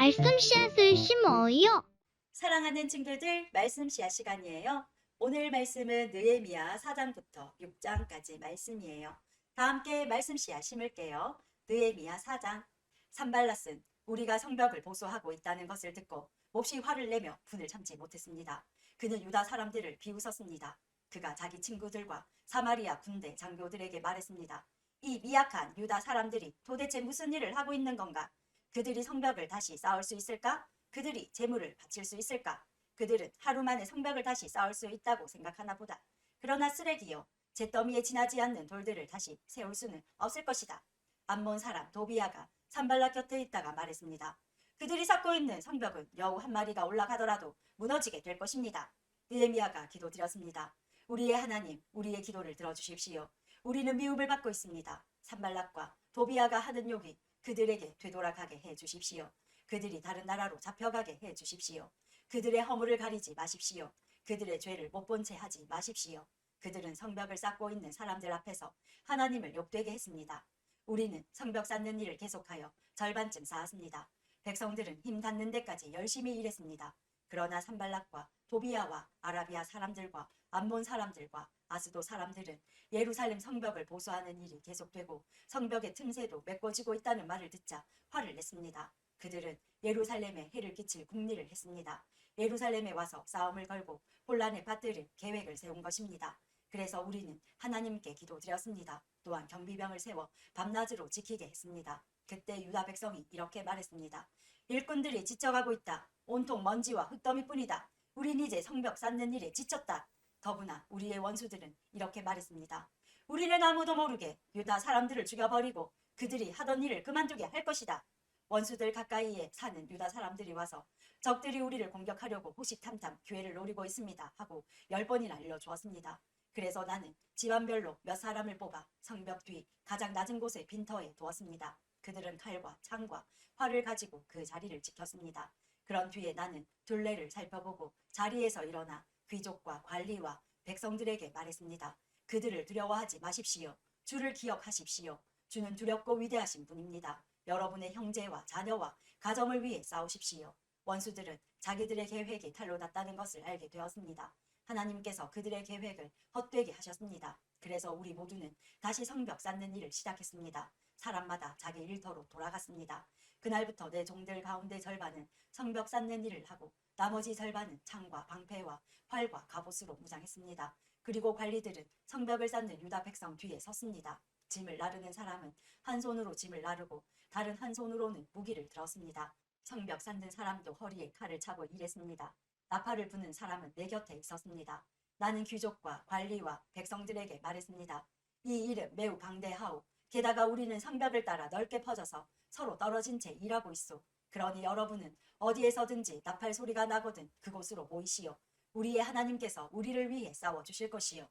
말씀 씨앗을 심어요. 사랑하는 친구들, 말씀 씨앗 시간이에요. 오늘 말씀은 느헤미야 4장부터 6장까지 말씀이에요. 다 함께 말씀 씨앗 심을게요. 느헤미야 4장. 산발랏은 우리가 성벽을 보수하고 있다는 것을 듣고 몹시 화를 내며 분을 참지 못했습니다. 그는 유다 사람들을 비웃었습니다. 그가 자기 친구들과 사마리아 군대 장교들에게 말했습니다. 이 미약한 유다 사람들이 도대체 무슨 일을 하고 있는 건가? 그들이 성벽을 다시 쌓을 수 있을까? 그들이 재물을 바칠 수 있을까? 그들은 하루 만에 성벽을 다시 쌓을 수 있다고 생각하나 보다. 그러나 쓰레기요. 잿더미에 지나지 않는 돌들을 다시 세울 수는 없을 것이다. 암몬 사람 도비아가 산발락 곁에 있다가 말했습니다. 그들이 쌓고 있는 성벽은 여우 한 마리가 올라가더라도 무너지게 될 것입니다. 느헤미야가 기도드렸습니다. 우리의 하나님, 우리의 기도를 들어주십시오. 우리는 미움을 받고 있습니다. 산발락과 도비아가 하는 욕이 그들에게 되돌아가게 해 주십시오. 그들이 다른 나라로 잡혀가게 해 주십시오. 그들의 허물을 가리지 마십시오. 그들의 죄를 못 본 채 하지 마십시오. 그들은 성벽을 쌓고 있는 사람들 앞에서 하나님을 욕되게 했습니다. 우리는 성벽 쌓는 일을 계속하여 절반쯤 쌓았습니다. 백성들은 힘 닿는 데까지 열심히 일했습니다. 그러나 산발락과 도비아와 아라비아 사람들과 암몬 사람들과 아스도 사람들은 예루살렘 성벽을 보수하는 일이 계속되고 성벽의 틈새도 메꿔지고 있다는 말을 듣자 화를 냈습니다. 그들은 예루살렘에 해를 끼칠 궁리를 했습니다. 예루살렘에 와서 싸움을 걸고 혼란에 빠뜨릴 계획을 세운 것입니다. 그래서 우리는 하나님께 기도드렸습니다. 또한 경비병을 세워 밤낮으로 지키게 했습니다. 그때 유다 백성이 이렇게 말했습니다. 일꾼들이 지쳐가고 있다. 온통 먼지와 흙더미뿐이다. 우린 이제 성벽 쌓는 일에 지쳤다. 더구나 우리의 원수들은 이렇게 말했습니다. 우리는 아무도 모르게 유다 사람들을 죽여버리고 그들이 하던 일을 그만두게 할 것이다. 원수들 가까이에 사는 유다 사람들이 와서 적들이 우리를 공격하려고 호시탐탐 기회를 노리고 있습니다 하고 10번이나 알려주었습니다. 그래서 나는 집안별로 몇 사람을 뽑아 성벽 뒤 가장 낮은 곳의 빈터에 두었습니다. 그들은 칼과 창과 활을 가지고 그 자리를 지켰습니다. 그런 뒤에 나는 둘레를 살펴보고 자리에서 일어나 귀족과 관리와 백성들에게 말했습니다. 그들을 두려워하지 마십시오. 주를 기억하십시오. 주는 두렵고 위대하신 분입니다. 여러분의 형제와 자녀와 가정을 위해 싸우십시오. 원수들은 자기들의 계획이 탈로 났다는 것을 알게 되었습니다. 하나님께서 그들의 계획을 헛되게 하셨습니다. 그래서 우리 모두는 다시 성벽 쌓는 일을 시작했습니다. 사람마다 자기 일터로 돌아갔습니다. 그날부터 내 종들 가운데 절반은 성벽 쌓는 일을 하고 나머지 절반은 창과 방패와 활과 갑옷으로 무장했습니다. 그리고 관리들은 성벽을 쌓는 유다 백성 뒤에 섰습니다. 짐을 나르는 사람은 한 손으로 짐을 나르고 다른 한 손으로는 무기를 들었습니다. 성벽 쌓는 사람도 허리에 칼을 차고 일했습니다. 나팔을 부는 사람은 내 곁에 있었습니다. 나는 귀족과 관리와 백성들에게 말했습니다. 이 일은 매우 방대하오. 게다가 우리는 성벽을 따라 넓게 퍼져서 서로 떨어진 채 일하고 있소. 그러니 여러분은 어디에서든지 나팔 소리가 나거든 그곳으로 모이시오. 우리의 하나님께서 우리를 위해 싸워 주실 것이요.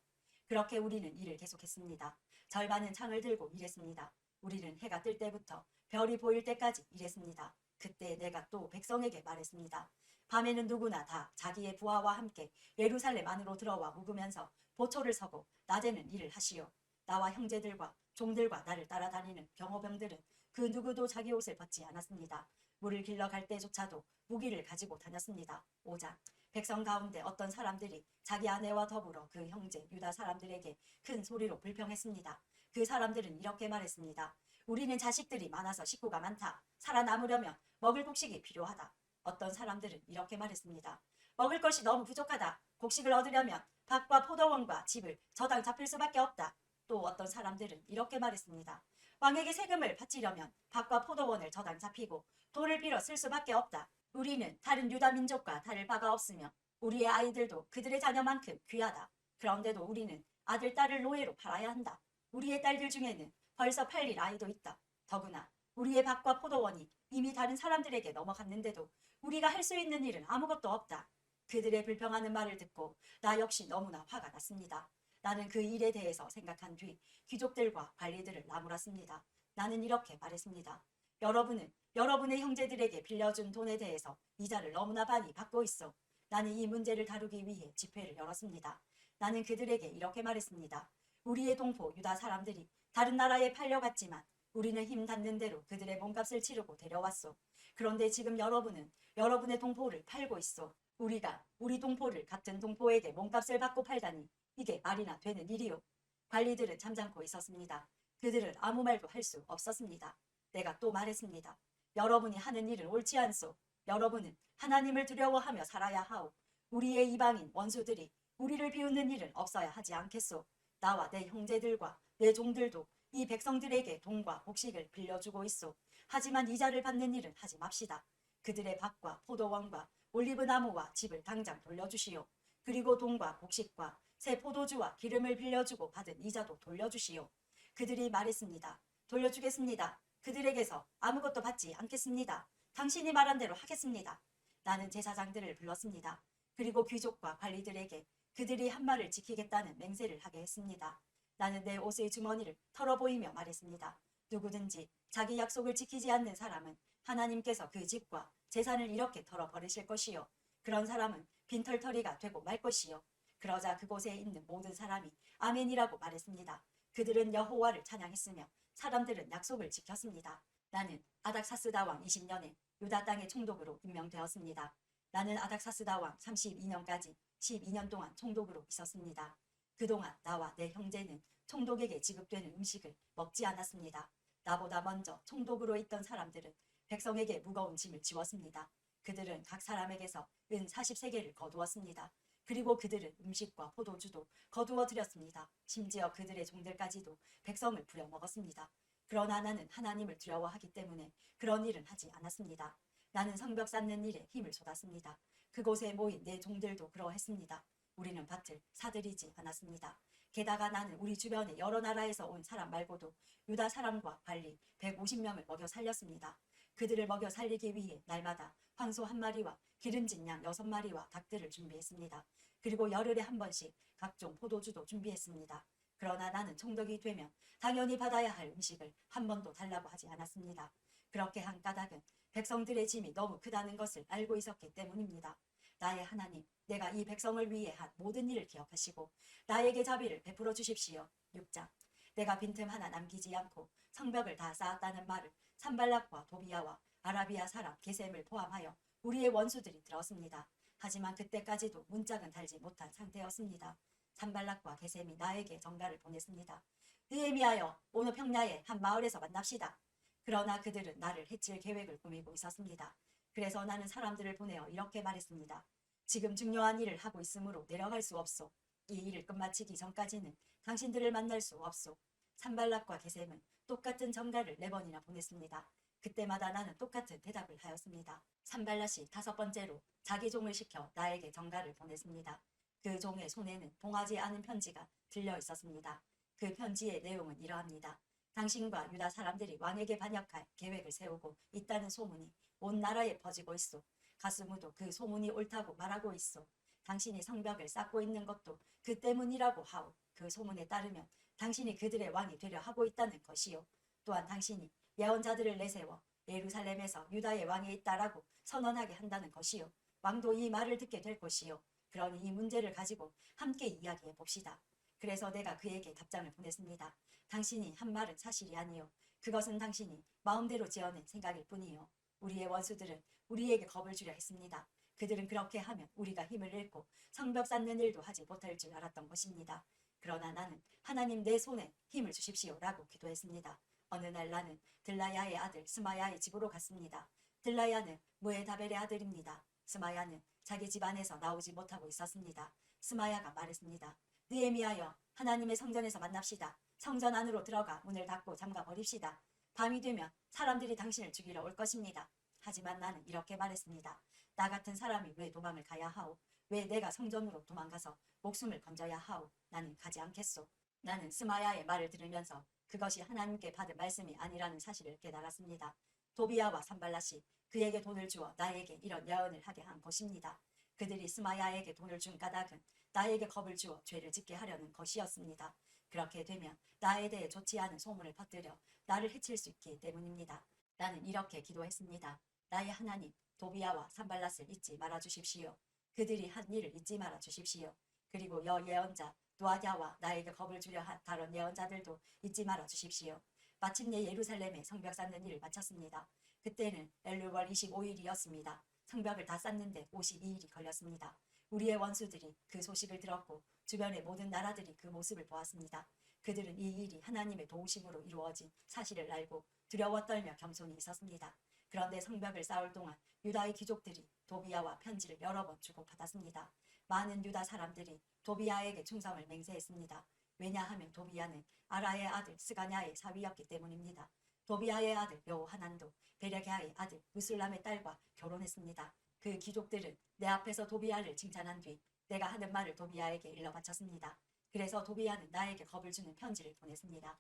그렇게 우리는 일을 계속했습니다. 절반은 창을 들고 일했습니다. 우리는 해가 뜰 때부터 별이 보일 때까지 일했습니다. 그때 내가 또 백성에게 말했습니다. 밤에는 누구나 다 자기의 부하와 함께 예루살렘 안으로 들어와 묵으면서 보초를 서고 낮에는 일을 하시오. 나와 형제들과 종들과 나를 따라다니는 병호병들은 그 누구도 자기 옷을 벗지 않았습니다. 물을 길러 갈 때조차도 무기를 가지고 다녔습니다. 5장. 백성 가운데 어떤 사람들이 자기 아내와 더불어 그 형제 유다 사람들에게 큰 소리로 불평했습니다. 그 사람들은 이렇게 말했습니다. 우리는 자식들이 많아서 식구가 많다. 살아남으려면 먹을 곡식이 필요하다. 어떤 사람들은 이렇게 말했습니다. 먹을 것이 너무 부족하다. 곡식을 얻으려면 밭과 포도원과 집을 저당 잡힐 수밖에 없다. 또 어떤 사람들은 이렇게 말했습니다. 왕에게 세금을 바치려면 밭과 포도원을 저당 잡히고 돈을 빌어 쓸 수밖에 없다. 우리는 다른 유다 민족과 다를 바가 없으며 우리의 아이들도 그들의 자녀만큼 귀하다. 그런데도 우리는 아들, 딸을 노예로 팔아야 한다. 우리의 딸들 중에는 벌써 팔릴 아이도 있다. 더구나 우리의 밭과 포도원이 이미 다른 사람들에게 넘어갔는데도 우리가 할 수 있는 일은 아무것도 없다. 그들의 불평하는 말을 듣고 나 역시 너무나 화가 났습니다. 나는 그 일에 대해서 생각한 뒤 귀족들과 관리들을 나무랐습니다. 나는 이렇게 말했습니다. 여러분은 여러분의 형제들에게 빌려준 돈에 대해서 이자를 너무나 많이 받고 있어. 나는 이 문제를 다루기 위해 집회를 열었습니다. 나는 그들에게 이렇게 말했습니다. 우리의 동포 유다 사람들이 다른 나라에 팔려갔지만 우리는 힘 닿는 대로 그들의 몸값을 치르고 데려왔소. 그런데 지금 여러분은 여러분의 동포를 팔고 있어. 우리가 우리 동포를 같은 동포에게 몸값을 받고 팔다니 이게 말이나 되는 일이요. 관리들은 잠잠고 있었습니다. 그들은 아무 말도 할 수 없었습니다. 내가 또 말했습니다. 여러분이 하는 일은 옳지 않소. 여러분은 하나님을 두려워하며 살아야 하오. 우리의 이방인 원수들이 우리를 비웃는 일은 없어야 하지 않겠소. 나와 내 형제들과 내 종들도 이 백성들에게 돈과 곡식을 빌려주고 있소. 하지만 이자를 받는 일은 하지 맙시다. 그들의 밭과 포도원과 올리브나무와 집을 당장 돌려주시오. 그리고 돈과 곡식과 새 포도주와 기름을 빌려주고 받은 이자도 돌려주시오. 그들이 말했습니다. 돌려주겠습니다. 그들에게서 아무것도 받지 않겠습니다. 당신이 말한 대로 하겠습니다. 나는 제사장들을 불렀습니다. 그리고 귀족과 관리들에게 그들이 한 말을 지키겠다는 맹세를 하게 했습니다. 나는 내 옷의 주머니를 털어보이며 말했습니다. 누구든지 자기 약속을 지키지 않는 사람은 하나님께서 그 집과 재산을 이렇게 털어버리실 것이요. 그런 사람은 빈털터리가 되고 말 것이요. 그러자 그곳에 있는 모든 사람이 아멘이라고 말했습니다. 그들은 여호와를 찬양했으며 사람들은 약속을 지켰습니다. 나는 아닥사스다 왕 20년에 유다 땅의 총독으로 임명되었습니다. 나는 아닥사스다 왕 32년까지 12년 동안 총독으로 있었습니다. 그동안 나와 내 형제는 총독에게 지급되는 음식을 먹지 않았습니다. 나보다 먼저 총독으로 있던 사람들은 백성에게 무거운 짐을 지웠습니다. 그들은 각 사람에게서 은 40세겔을 거두었습니다. 그리고 그들은 음식과 포도주도 거두어 드렸습니다. 심지어 그들의 종들까지도 백성을 부려먹었습니다. 그러나 나는 하나님을 두려워하기 때문에 그런 일은 하지 않았습니다. 나는 성벽 쌓는 일에 힘을 쏟았습니다. 그곳에 모인 내 종들도 그러했습니다. 우리는 밭을 사들이지 않았습니다. 게다가 나는 우리 주변의 여러 나라에서 온 사람 말고도 유다 사람과 관리 150명을 먹여 살렸습니다. 그들을 먹여 살리기 위해 날마다 황소 1마리와 기름진 양 6마리와 닭들을 준비했습니다. 그리고 열흘에 한 번씩 각종 포도주도 준비했습니다. 그러나 나는 총독이 되면 당연히 받아야 할 음식을 한 번도 달라고 하지 않았습니다. 그렇게 한 까닭은 백성들의 짐이 너무 크다는 것을 알고 있었기 때문입니다. 나의 하나님, 내가 이 백성을 위해 한 모든 일을 기억하시고 나에게 자비를 베풀어 주십시오. 6장. 내가 빈틈 하나 남기지 않고 성벽을 다 쌓았다는 말을 산발락과 도비아와 아라비아 사람 게셈을 포함하여 우리의 원수들이 들었습니다. 하지만 그때까지도 문짝은 달지 못한 상태였습니다. 산발락과 게셈이 나에게 전가를 보냈습니다. 느헤미야여, 오늘 평야의 한 마을에서 만납시다. 그러나 그들은 나를 해칠 계획을 꾸미고 있었습니다. 그래서 나는 사람들을 보내어 이렇게 말했습니다. 지금 중요한 일을 하고 있으므로 내려갈 수 없소. 이 일을 끝마치기 전까지는 당신들을 만날 수 없소. 산발락과 게셈은 똑같은 전가를 4번이나 보냈습니다. 그때마다 나는 똑같은 대답을 하였습니다. 산발락이 5번째로 자기 종을 시켜 나에게 전가를 보냈습니다. 그 종의 손에는 봉하지 않은 편지가 들려 있었습니다. 그 편지의 내용은 이러합니다. 당신과 유다 사람들이 왕에게 반역할 계획을 세우고 있다는 소문이 온 나라에 퍼지고 있소. 가스무도 그 소문이 옳다고 말하고 있소. 당신이 성벽을 쌓고 있는 것도 그 때문이라고 하오. 그 소문에 따르면 당신이 그들의 왕이 되려 하고 있다는 것이요. 또한 당신이 예언자들을 내세워 예루살렘에서 유다의 왕이 있다라고 선언하게 한다는 것이요. 왕도 이 말을 듣게 될 것이요. 그러니 이 문제를 가지고 함께 이야기해 봅시다. 그래서 내가 그에게 답장을 보냈습니다. 당신이 한 말은 사실이 아니요. 그것은 당신이 마음대로 지어낸 생각일 뿐이요. 우리의 원수들은 우리에게 겁을 주려 했습니다. 그들은 그렇게 하면 우리가 힘을 잃고 성벽 쌓는 일도 하지 못할 줄 알았던 것입니다. 그러나 나는 하나님 내 손에 힘을 주십시오라고 기도했습니다. 어느 날 나는 들라야의 아들 스마야의 집으로 갔습니다. 들라야는 무에다벨의 아들입니다. 스마야는 자기 집안에서 나오지 못하고 있었습니다. 스마야가 말했습니다. 느헤미야여, 하나님의 성전에서 만납시다. 성전 안으로 들어가 문을 닫고 잠가 버립시다. 밤이 되면 사람들이 당신을 죽이러 올 것입니다. 하지만 나는 이렇게 말했습니다. 나 같은 사람이 왜 도망을 가야 하오? 왜 내가 성전으로 도망가서 목숨을 건져야 하오? 나는 가지 않겠소. 나는 스마야의 말을 들으면서 그것이 하나님께 받은 말씀이 아니라는 사실을 깨달았습니다. 도비아와 산발라시 그에게 돈을 주어 나에게 이런 예언을 하게 한 것입니다. 그들이 스마야에게 돈을 준 까닭은 나에게 겁을 주어 죄를 짓게 하려는 것이었습니다. 그렇게 되면 나에 대해 좋지 않은 소문을 퍼뜨려 나를 해칠 수 있기 때문입니다. 나는 이렇게 기도했습니다. 나의 하나님, 도비아와 산발랏을 잊지 말아 주십시오. 그들이 한 일을 잊지 말아 주십시오. 그리고 여 예언자 노아냐와 나에게 겁을 주려 한 다른 예언자들도 잊지 말아 주십시오. 마침내 예루살렘에 성벽 쌓는 일을 마쳤습니다. 그때는 엘르월 25일이었습니다. 성벽을 다 쌓는데 52일이 걸렸습니다. 우리의 원수들이 그 소식을 들었고 주변의 모든 나라들이 그 모습을 보았습니다. 그들은 이 일이 하나님의 도우심으로 이루어진 사실을 알고 두려워 떨며 겸손히 있었습니다. 그런데 성벽을 쌓을 동안 유다의 귀족들이 도비야와 편지를 여러 번 주고받았습니다. 많은 유다 사람들이 도비야에게 충성을 맹세했습니다. 왜냐하면 도비야는 아라의 아들 스가냐의 사위였기 때문입니다. 도비야의 아들 여호하난도 베레게아의 아들 무술람의 딸과 결혼했습니다. 그 귀족들은 내 앞에서 도비야를 칭찬한 뒤 내가 하는 말을 도비야에게 일러 바쳤습니다. 그래서 도비야는 나에게 겁을 주는 편지를 보냈습니다.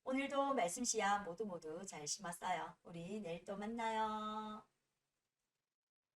오늘도 말씀 씨앗 모두 잘 심었어요. 우리 내일 또 만나요.